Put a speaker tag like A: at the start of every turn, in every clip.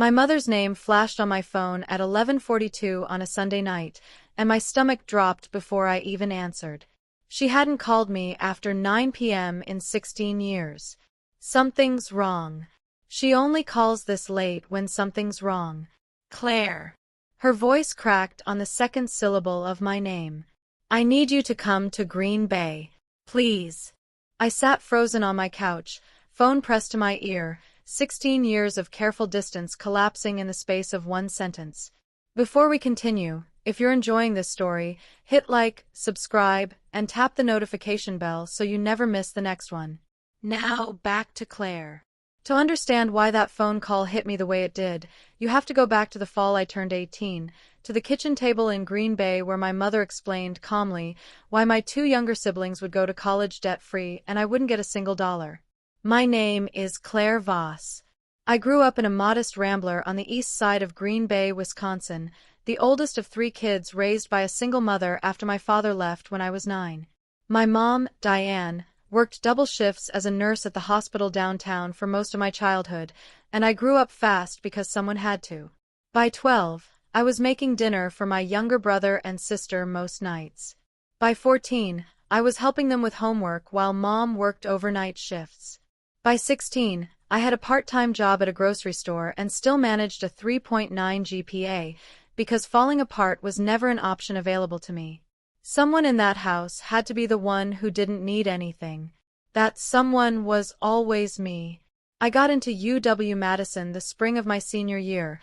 A: My mother's name flashed on my phone at 11:42 on a Sunday night, and my stomach dropped before I even answered. She hadn't called me after 9 p.m. in 16 years. Something's wrong. She only calls this late when something's wrong. Claire. Her voice cracked on the second syllable of my name. I need you to come to Green Bay. Please. I sat frozen on my couch, phone pressed to my ear, 16 years of careful distance collapsing in the space of one sentence. Before we continue, if you're enjoying this story, hit like, subscribe, and tap the notification bell so you never miss the next one. Now back to Claire. To understand why that phone call hit me the way it did, you have to go back to the fall I turned 18, to the kitchen table in Green Bay where my mother explained calmly why my two younger siblings would go to college debt-free and I wouldn't get a single dollar. My name is Claire Voss. I grew up in a modest rambler on the east side of Green Bay, Wisconsin, the oldest of 3 kids raised by a single mother after my father left when I was 9. My mom, Diane, worked double shifts as a nurse at the hospital downtown for most of my childhood, and I grew up fast because someone had to. By 12, I was making dinner for my younger brother and sister most nights. By 14, I was helping them with homework while Mom worked overnight shifts. By 16, I had a part-time job at a grocery store and still managed a 3.9 GPA because falling apart was never an option available to me. Someone in that house had to be the one who didn't need anything. That someone was always me. I got into UW-Madison the spring of my senior year.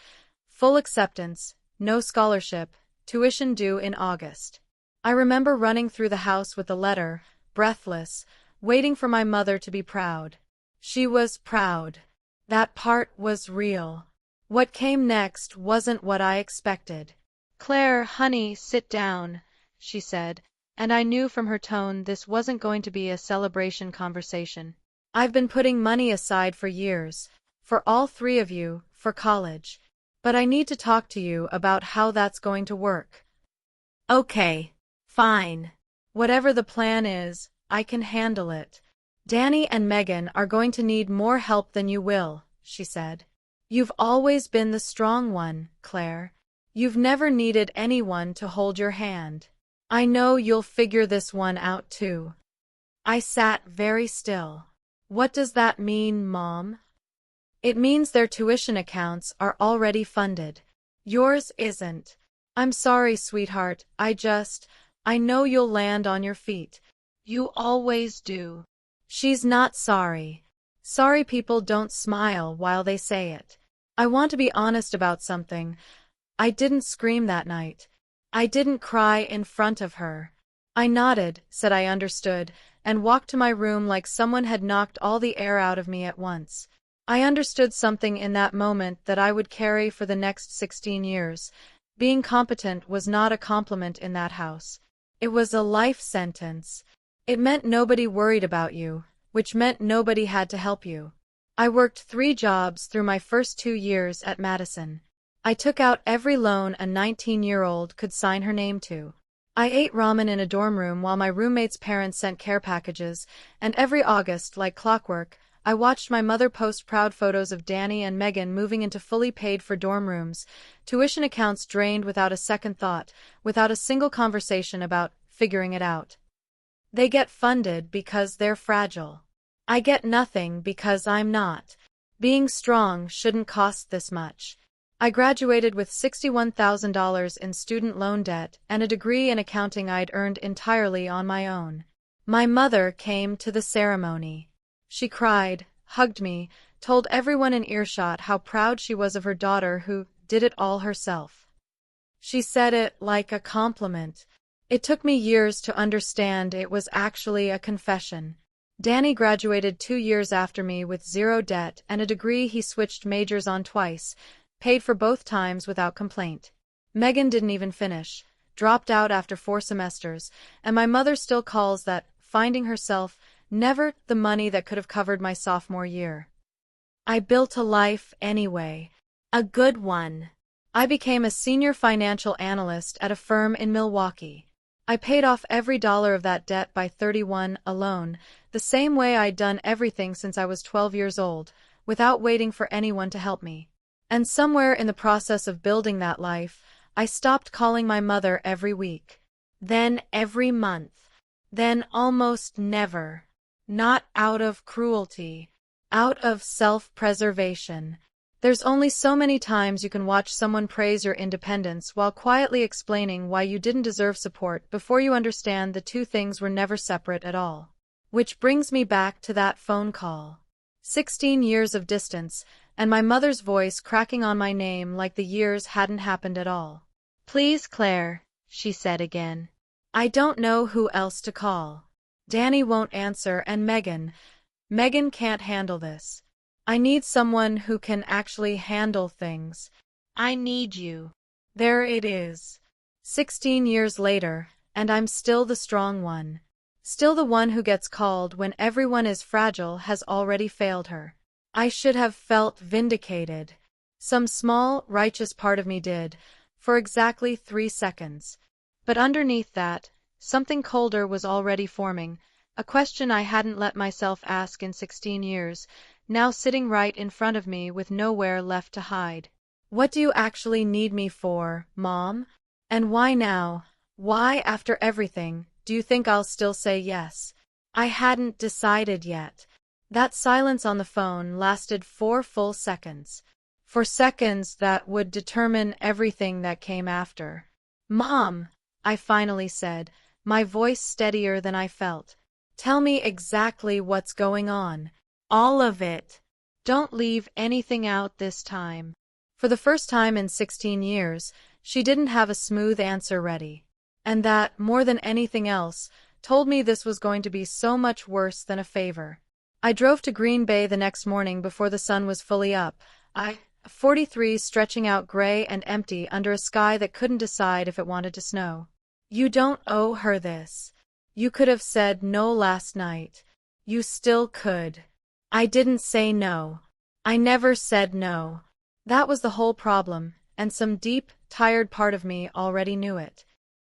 A: Full acceptance, no scholarship, tuition due in August. I remember running through the house with the letter, breathless, waiting for my mother to be proud. She was proud. That part was real. What came next wasn't what I expected. "Claire, honey, sit down," she said, and I knew from her tone this wasn't going to be a celebration conversation. "I've been putting money aside for years, for all 3 of you, for college. But I need to talk to you about how that's going to work." "Okay, fine. Whatever the plan is, I can handle it. Danny and Megan are going to need more help than you will," she said. "You've always been the strong one, Claire. You've never needed anyone to hold your hand. I know you'll figure this one out too." I sat very still. "What does that mean, Mom?" "It means their tuition accounts are already funded. Yours isn't. I'm sorry, sweetheart, I know you'll land on your feet. You always do." "She's not sorry. Sorry people don't smile while they say it. I want to be honest about something. I didn't scream that night. I didn't cry in front of her." I nodded, said I understood, and walked to my room like someone had knocked all the air out of me at once. I understood something in that moment that I would carry for the next 16 years. Being competent was not a compliment in that house. It was a life sentence. It meant nobody worried about you, which meant nobody had to help you. I worked 3 jobs through my first 2 years at Madison. I took out every loan a 19-year-old could sign her name to. I ate ramen in a dorm room while my roommate's parents sent care packages, and every August, like clockwork, I watched my mother post proud photos of Danny and Megan moving into fully paid-for dorm rooms, tuition accounts drained without a second thought, without a single conversation about figuring it out. They get funded because they're fragile. I get nothing because I'm not. Being strong shouldn't cost this much. I graduated with $61,000 in student loan debt and a degree in accounting I'd earned entirely on my own. My mother came to the ceremony. She cried, hugged me, told everyone in earshot how proud she was of her daughter who did it all herself. She said it like a compliment. It took me years to understand it was actually a confession. Danny graduated 2 years after me with 0 debt and a degree he switched majors on twice, paid for both times without complaint. Megan didn't even finish, dropped out after 4 semesters, and my mother still calls that finding herself never the money that could have covered my sophomore year. I built a life anyway. A good one. I became a senior financial analyst at a firm in Milwaukee. I paid off every dollar of that debt by 31 alone, the same way I'd done everything since I was 12 years old, without waiting for anyone to help me. And somewhere in the process of building that life, I stopped calling my mother every week. Then every month. Then almost never. Not out of cruelty. Out of self-preservation. There's only so many times you can watch someone praise your independence while quietly explaining why you didn't deserve support before you understand the two things were never separate at all. Which brings me back to that phone call. 16 years of distance, and my mother's voice cracking on my name like the years hadn't happened at all. "Please, Claire," she said again. "I don't know who else to call. Danny won't answer, and Megan can't handle this. I need someone who can actually handle things. I need you." There it is. 16 years later, and I'm still the strong one. Still the one who gets called when everyone is fragile has already failed her. I should have felt vindicated. Some small, righteous part of me did, for exactly 3 seconds. But underneath that, something colder was already forming, a question I hadn't let myself ask in 16 years, now sitting right in front of me with nowhere left to hide. "What do you actually need me for, Mom? And why now? Why, after everything, do you think I'll still say yes?" I hadn't decided yet. That silence on the phone lasted 4 full seconds. 4 seconds that would determine everything that came after. "Mom," I finally said, my voice steadier than I felt. "Tell me exactly what's going on. All of it. Don't leave anything out this time." For the first time in 16 years, she didn't have a smooth answer ready. And that, more than anything else, told me this was going to be so much worse than a favor. I drove to Green Bay the next morning before the sun was fully up. 43 stretching out gray and empty under a sky that couldn't decide if it wanted to snow. "You don't owe her this. You could have said no last night. You still could." I didn't say no. I never said no. That was the whole problem, and some deep, tired part of me already knew it.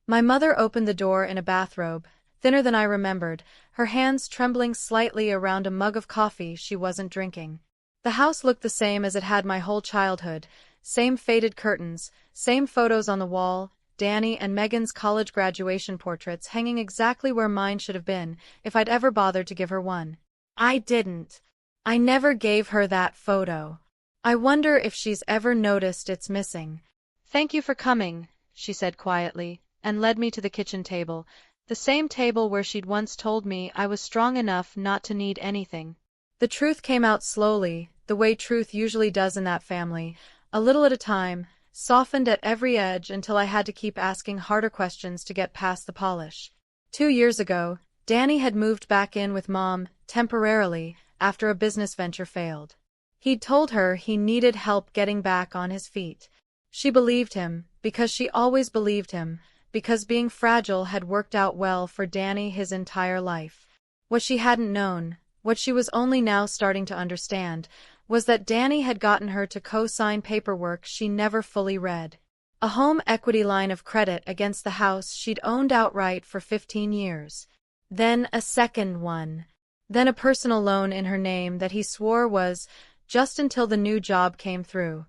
A: My mother opened the door in a bathrobe, thinner than I remembered, her hands trembling slightly around a mug of coffee she wasn't drinking. The house looked the same as it had my whole childhood, same faded curtains, same photos on the wall, Danny and Megan's college graduation portraits hanging exactly where mine should have been, if I'd ever bothered to give her one. I didn't. I never gave her that photo. I wonder if she's ever noticed it's missing. "Thank you for coming," she said quietly, and led me to the kitchen table, the same table where she'd once told me I was strong enough not to need anything. The truth came out slowly, the way truth usually does in that family, a little at a time, softened at every edge until I had to keep asking harder questions to get past the polish. 2 years ago, Danny had moved back in with Mom, temporarily, after a business venture failed. He'd told her he needed help getting back on his feet. She believed him, because she always believed him, because being fragile had worked out well for Danny his entire life. What she hadn't known, what she was only now starting to understand, was that Danny had gotten her to co-sign paperwork she never fully read. A home equity line of credit against the house she'd owned outright for 15 years. Then a second one. Then a personal loan in her name that he swore was just until the new job came through.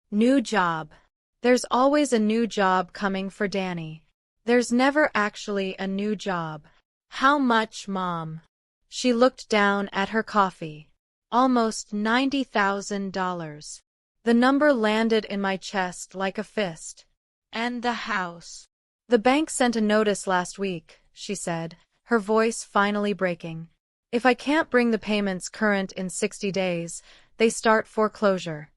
A: New job. There's always a new job coming for Danny. There's never actually a new job. "How much, Mom?" She looked down at her coffee. "Almost $90,000. The number landed in my chest like a fist. "And the house?" "The bank sent a notice last week," she said, her voice finally breaking. "If I can't bring the payments current in 60 days, they start foreclosure."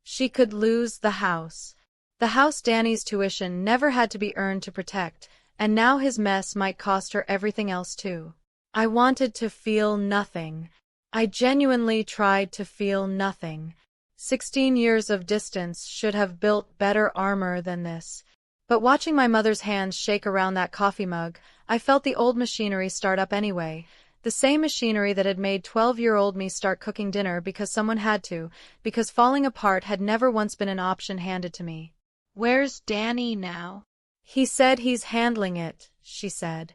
A: She could lose the house. The house Danny's tuition never had to be earned to protect, and now his mess might cost her everything else too. I wanted to feel nothing. I genuinely tried to feel nothing. 16 years of distance should have built better armor than this. But watching my mother's hands shake around that coffee mug, I felt the old machinery start up anyway. The same machinery that had made 12-year-old me start cooking dinner because someone had to, because falling apart had never once been an option handed to me. "Where's Danny now?" "He said he's handling it," she said.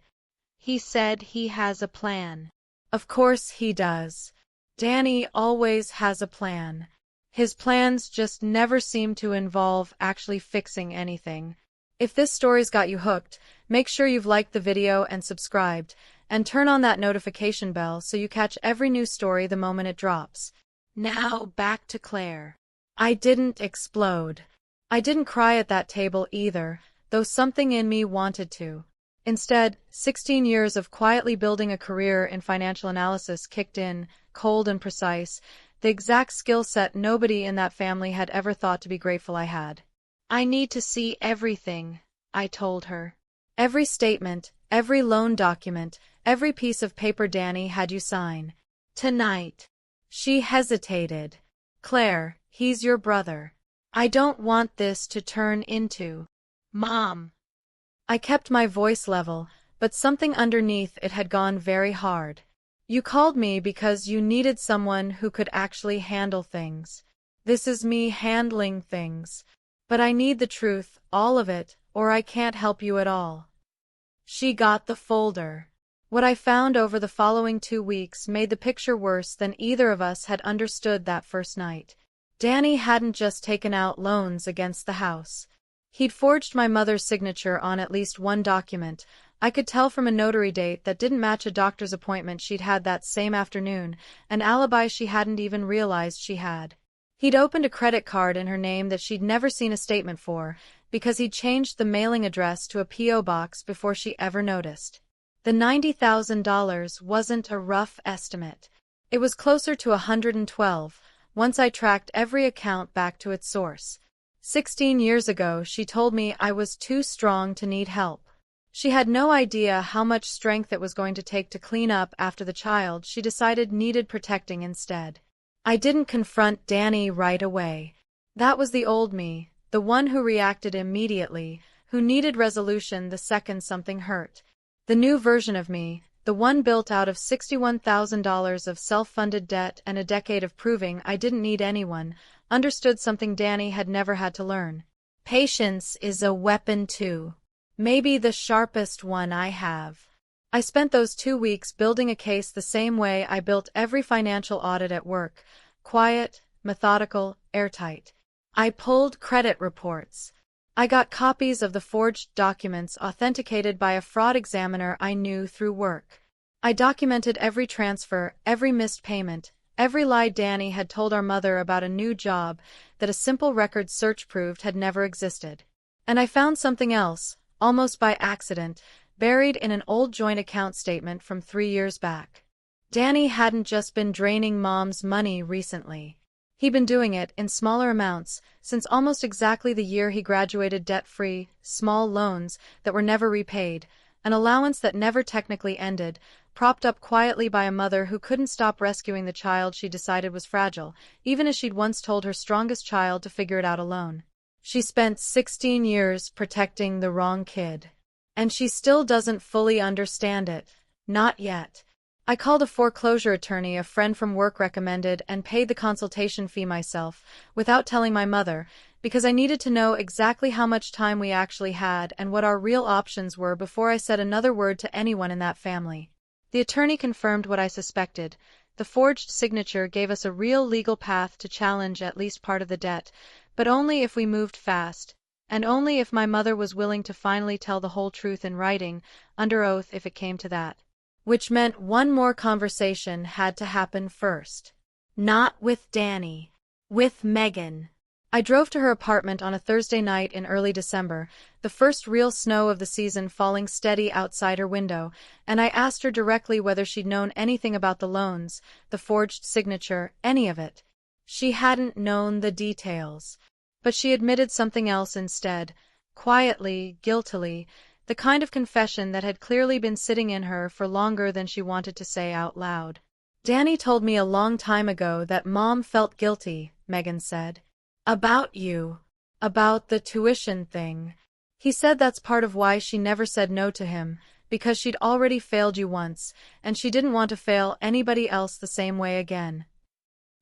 A: "He said he has a plan." Of course he does. Danny always has a plan. His plans just never seemed to involve actually fixing anything. If this story's got you hooked, make sure you've liked the video and subscribed, and turn on that notification bell so you catch every new story the moment it drops. Now back to Claire. I didn't explode. I didn't cry at that table either, though something in me wanted to. Instead, 16 years of quietly building a career in financial analysis kicked in, cold and precise, the exact skill set nobody in that family had ever thought to be grateful I had. I need to see everything, I told her. Every statement, every loan document, every piece of paper Danny had you sign. Tonight. She hesitated. Claire, he's your brother. I don't want this to turn into Mom. I kept my voice level, but something underneath it had gone very hard. You called me because you needed someone who could actually handle things. This is me handling things. But I need the truth, all of it, or I can't help you at all. She got the folder. What I found over the following 2 weeks made the picture worse than either of us had understood that first night. Danny hadn't just taken out loans against the house. He'd forged my mother's signature on at least one document. I could tell from a notary date that didn't match a doctor's appointment she'd had that same afternoon, an alibi she hadn't even realized she had. He'd opened a credit card in her name that she'd never seen a statement for, because he'd changed the mailing address to a P.O. box before she ever noticed. The $90,000 wasn't a rough estimate. It was closer to 112, once I tracked every account back to its source. 16 years ago, she told me I was too strong to need help. She had no idea how much strength it was going to take to clean up after the child she decided needed protecting instead. I didn't confront Danny right away. That was the old me, the one who reacted immediately, who needed resolution the second something hurt. The new version of me, the one built out of $61,000 of self-funded debt and a decade of proving I didn't need anyone, understood something Danny had never had to learn. Patience is a weapon too. Maybe the sharpest one I have. I spent those 2 weeks building a case the same way I built every financial audit at work, quiet, methodical, airtight. I pulled credit reports. I got copies of the forged documents authenticated by a fraud examiner I knew through work. I documented every transfer, every missed payment, every lie Danny had told our mother about a new job that a simple record search proved had never existed. And I found something else, almost by accident, buried in an old joint account statement from 3 years back. Danny hadn't just been draining Mom's money recently. He'd been doing it in smaller amounts since almost exactly the year he graduated debt-free, small loans that were never repaid, an allowance that never technically ended, propped up quietly by a mother who couldn't stop rescuing the child she decided was fragile, even as she'd once told her strongest child to figure it out alone. She spent 16 years protecting the wrong kid. And she still doesn't fully understand it. Not yet. I called a foreclosure attorney a friend from work recommended and paid the consultation fee myself, without telling my mother, because I needed to know exactly how much time we actually had and what our real options were before I said another word to anyone in that family. The attorney confirmed what I suspected. The forged signature gave us a real legal path to challenge at least part of the debt, but only if we moved fast, and only if my mother was willing to finally tell the whole truth in writing, under oath if it came to that. Which meant one more conversation had to happen first. Not with Danny. With Megan. I drove to her apartment on a Thursday night in early December, the first real snow of the season falling steady outside her window, and I asked her directly whether she'd known anything about the loans, the forged signature, any of it. She hadn't known the details. But she admitted something else instead, quietly, guiltily, the kind of confession that had clearly been sitting in her for longer than she wanted to say out loud. Danny told me a long time ago that Mom felt guilty, Megan said. About you. About the tuition thing. He said that's part of why she never said no to him, because she'd already failed you once, and she didn't want to fail anybody else the same way again.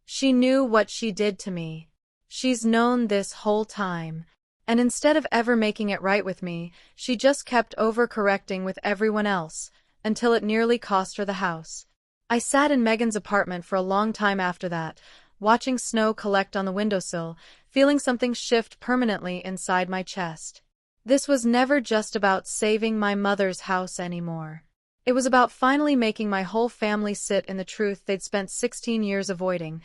A: She knew what she did to me. She's known this whole time. And instead of ever making it right with me, she just kept overcorrecting with everyone else, until it nearly cost her the house. I sat in Megan's apartment for a long time after that, watching snow collect on the windowsill, feeling something shift permanently inside my chest. This was never just about saving my mother's house anymore. It was about finally making my whole family sit in the truth they'd spent 16 years avoiding: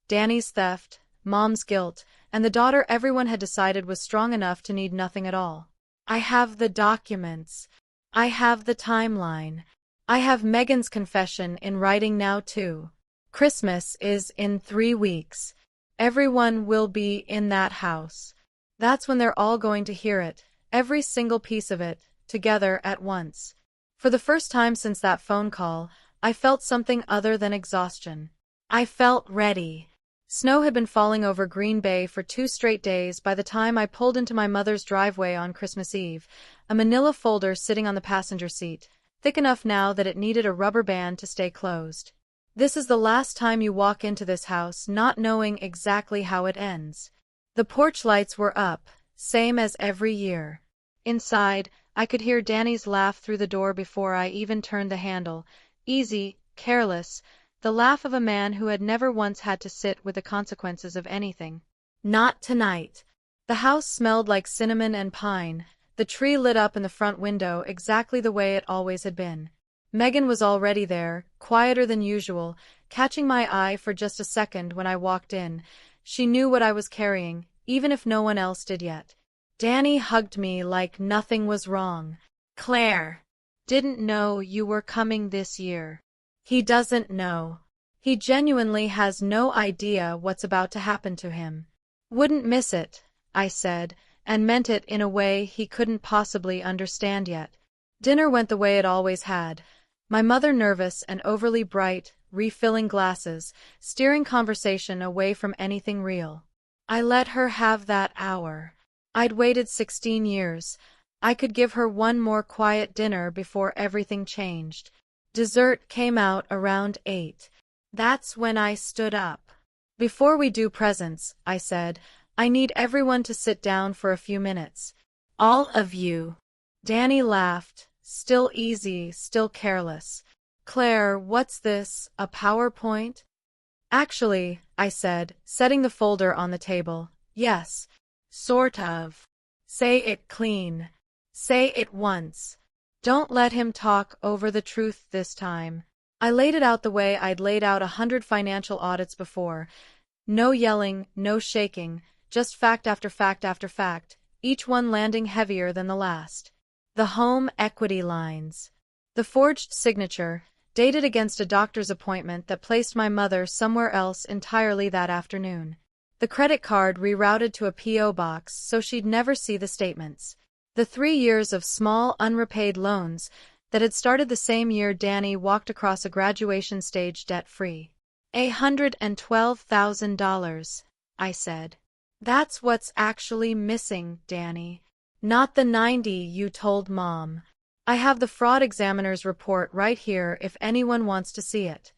A: Danny's theft, Mom's guilt, and the daughter everyone had decided was strong enough to need nothing at all. I have the documents. I have the timeline. I have Megan's confession in writing now too. Christmas is in 3 weeks. Everyone will be in that house. That's when they're all going to hear it, every single piece of it, together at once. For the first time since that phone call, I felt something other than exhaustion. I felt ready. Snow had been falling over Green Bay for 2 straight days by the time I pulled into my mother's driveway on Christmas Eve, a manila folder sitting on the passenger seat, thick enough now that it needed a rubber band to stay closed. This is the last time you walk into this house not knowing exactly how it ends. The porch lights were up, same as every year. Inside, I could hear Danny's laugh through the door before I even turned the handle. Easy, careless, the laugh of a man who had never once had to sit with the consequences of anything. Not tonight. The house smelled like cinnamon and pine, the tree lit up in the front window exactly the way it always had been. Megan was already there, quieter than usual, catching my eye for just a second when I walked in. She knew what I was carrying, even if no one else did yet. Danny hugged me like nothing was wrong. "Claire, didn't know you were coming this year." He doesn't know. He genuinely has no idea what's about to happen to him. "Wouldn't miss it," I said, and meant it in a way he couldn't possibly understand yet. Dinner went the way it always had. My mother nervous and overly bright, refilling glasses, steering conversation away from anything real. I let her have that hour. I'd waited 16 years. I could give her one more quiet dinner before everything changed. Dessert came out around 8. That's when I stood up. "Before we do presents," I said, "I need everyone to sit down for a few minutes." "All of you." Danny laughed, still easy, still careless. "Claire, what's this, a PowerPoint?" "Actually," I said, setting the folder on the table, "yes, sort of. Say it clean. Say it once. Don't let him talk over the truth this time." I laid it out the way I'd laid out 100 financial audits before. No yelling, no shaking, just fact after fact after fact, each one landing heavier than the last. The home equity lines. The forged signature, dated against a doctor's appointment that placed my mother somewhere else entirely that afternoon. The credit card rerouted to a P.O. box so she'd never see the statements. The 3 years of small, unrepaid loans that had started the same year Danny walked across a graduation stage debt-free. $112,000, I said. "That's what's actually missing, Danny. Not the 90 you told Mom. I have the fraud examiner's report right here if anyone wants to see it."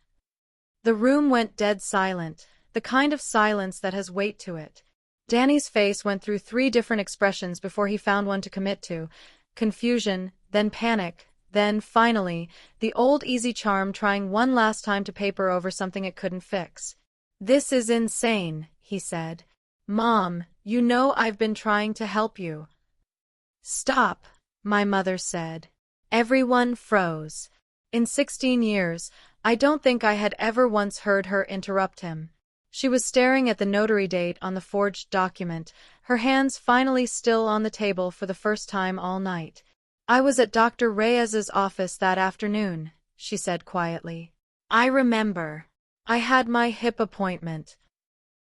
A: The room went dead silent, the kind of silence that has weight to it. Danny's face went through 3 different expressions before he found one to commit to: confusion, then panic, then, finally, the old easy charm trying one last time to paper over something it couldn't fix. "This is insane," he said. "Mom, you know I've been trying to help you." "Stop," my mother said. Everyone froze. In 16 years, I don't think I had ever once heard her interrupt him. She was staring at the notary date on the forged document, her hands finally still on the table for the first time all night. "I was at Dr. Reyes's office that afternoon," she said quietly. "I remember. I had my hip appointment."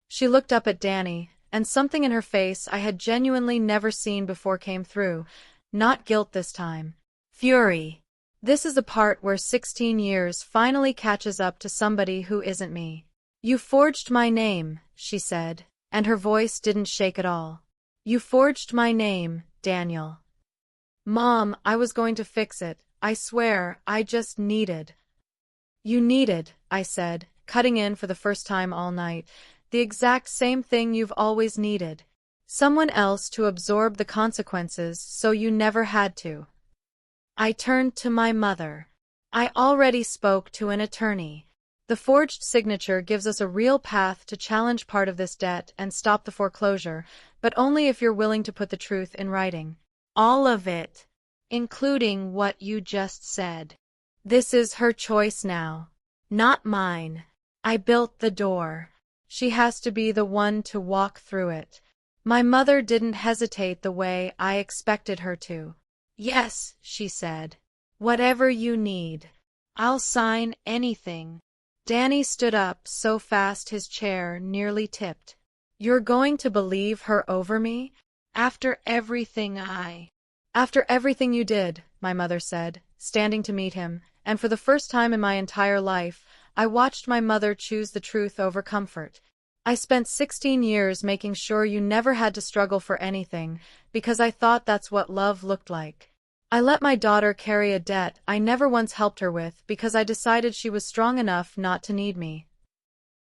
A: She looked up at Danny, and something in her face I had genuinely never seen before came through. Not guilt this time. Fury. This is the part where 16 years finally catches up to somebody who isn't me. "You forged my name," she said, and her voice didn't shake at all. "You forged my name, Daniel." "Mom, I was going to fix it. I swear, I just needed." "You needed," I said, cutting in for the first time all night, "the exact same thing you've always needed. Someone else to absorb the consequences so you never had to." I turned to my mother. "I already spoke to an attorney. The forged signature gives us a real path to challenge part of this debt and stop the foreclosure, but only if you're willing to put the truth in writing. All of it, including what you just said. This is her choice now, not mine. I built the door. She has to be the one to walk through it. My mother didn't hesitate the way I expected her to. Yes, she said. Whatever you need. I'll sign anything. Danny stood up so fast his chair nearly tipped. You're going to believe her over me? After everything After everything you did, my mother said, standing to meet him, and for the first time in my entire life, I watched my mother choose the truth over comfort. I spent 16 years making sure you never had to struggle for anything, because I thought that's what love looked like. I let my daughter carry a debt I never once helped her with because I decided she was strong enough not to need me.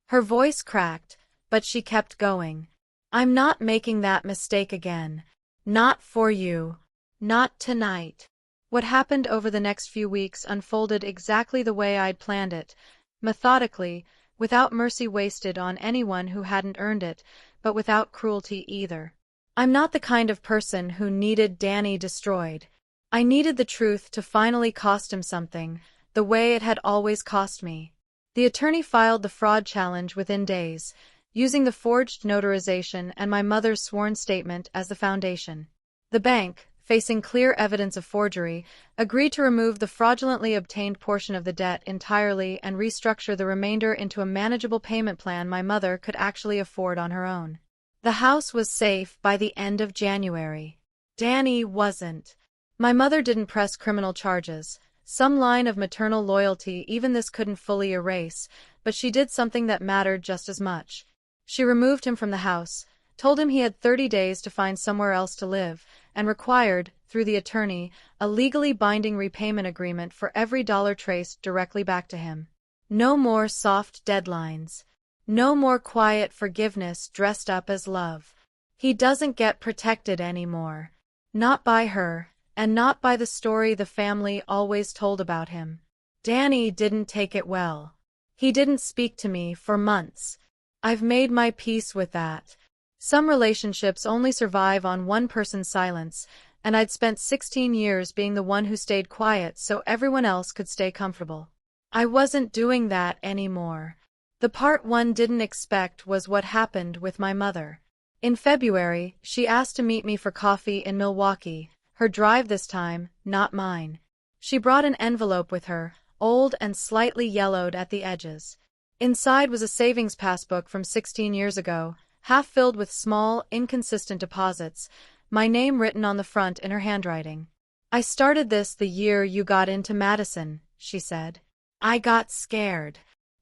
A: Her voice cracked, but she kept going. I'm not making that mistake again. Not for you. Not tonight. What happened over the next few weeks unfolded exactly the way I'd planned it, methodically, without mercy wasted on anyone who hadn't earned it, but without cruelty either. I'm not the kind of person who needed Danny destroyed. I needed the truth to finally cost him something, the way it had always cost me. The attorney filed the fraud challenge within days, using the forged notarization and my mother's sworn statement as the foundation. The bank, facing clear evidence of forgery, agreed to remove the fraudulently obtained portion of the debt entirely and restructure the remainder into a manageable payment plan my mother could actually afford on her own. The house was safe by the end of January. Danny wasn't. My mother didn't press criminal charges, some line of maternal loyalty even this couldn't fully erase, but she did something that mattered just as much. She removed him from the house, told him he had 30 days to find somewhere else to live, and required, through the attorney, a legally binding repayment agreement for every dollar traced directly back to him. No more soft deadlines. No more quiet forgiveness dressed up as love. He doesn't get protected anymore. Not by her. And not by the story the family always told about him. Danny didn't take it well. He didn't speak to me for months. I've made my peace with that. Some relationships only survive on one person's silence, and I'd spent 16 years being the one who stayed quiet so everyone else could stay comfortable. I wasn't doing that anymore. The part one didn't expect was what happened with my mother. In February, she asked to meet me for coffee in Milwaukee. Her drive this time, not mine. She brought an envelope with her, old and slightly yellowed at the edges. Inside was a savings passbook from 16 years ago, half filled with small, inconsistent deposits, my name written on the front in her handwriting. I started this the year you got into Madison, she said. I got scared.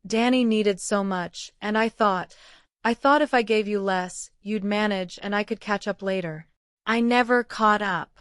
A: Danny needed so much, and I thought if I gave you less, you'd manage and I could catch up later. I never caught up.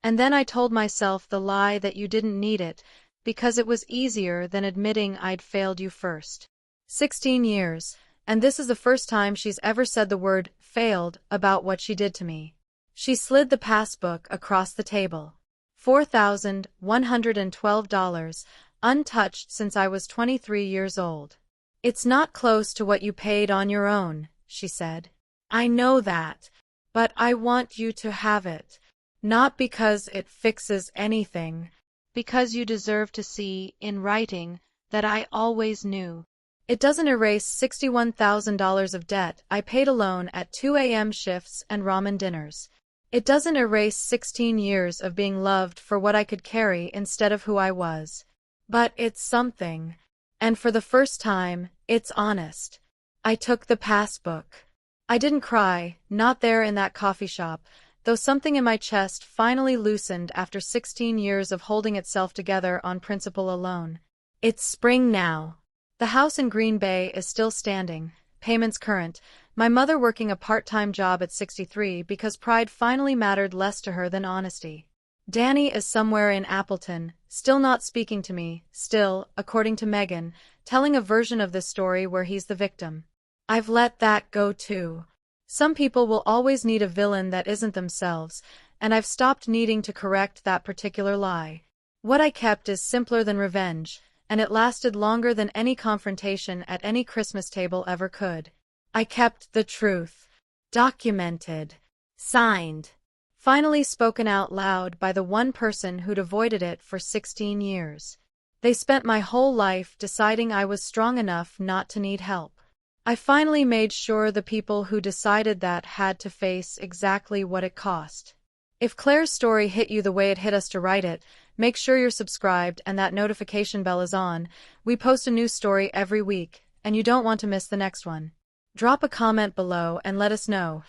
A: And then I told myself the lie that you didn't need it, because it was easier than admitting I'd failed you first. 16 years, and this is the first time she's ever said the word failed about what she did to me. She slid the passbook across the table. $4,112, untouched since I was 23 years old. It's not close to what you paid on your own, she said. I know that, but I want you to have it. Not because it fixes anything, because you deserve to see, in writing, that I always knew. It doesn't erase $61,000 of debt I paid alone at 2 a.m. shifts and ramen dinners. It doesn't erase 16 years of being loved for what I could carry instead of who I was. But it's something. And for the first time, it's honest. I took the passbook. I didn't cry, not there in that coffee shop, though something in my chest finally loosened after 16 years of holding itself together on principle alone. It's spring now. The house in Green Bay is still standing, payments current, my mother working a part-time job at 63 because pride finally mattered less to her than honesty. Danny is somewhere in Appleton, still not speaking to me, still, according to Megan, telling a version of this story where he's the victim. I've let that go too. Some people will always need a villain that isn't themselves, and I've stopped needing to correct that particular lie. What I kept is simpler than revenge, and it lasted longer than any confrontation at any Christmas table ever could. I kept the truth. Documented. Signed. Finally spoken out loud by the one person who'd avoided it for 16 years. They spent my whole life deciding I was strong enough not to need help. I finally made sure the people who decided that had to face exactly what it cost. If Claire's story hit you the way it hit us to write it, make sure you're subscribed and that notification bell is on. We post a new story every week, and you don't want to miss the next one. Drop a comment below and let us know.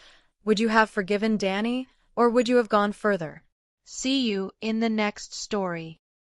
A: Would you have forgiven Danny, or would you have gone further?
B: See you in the next story.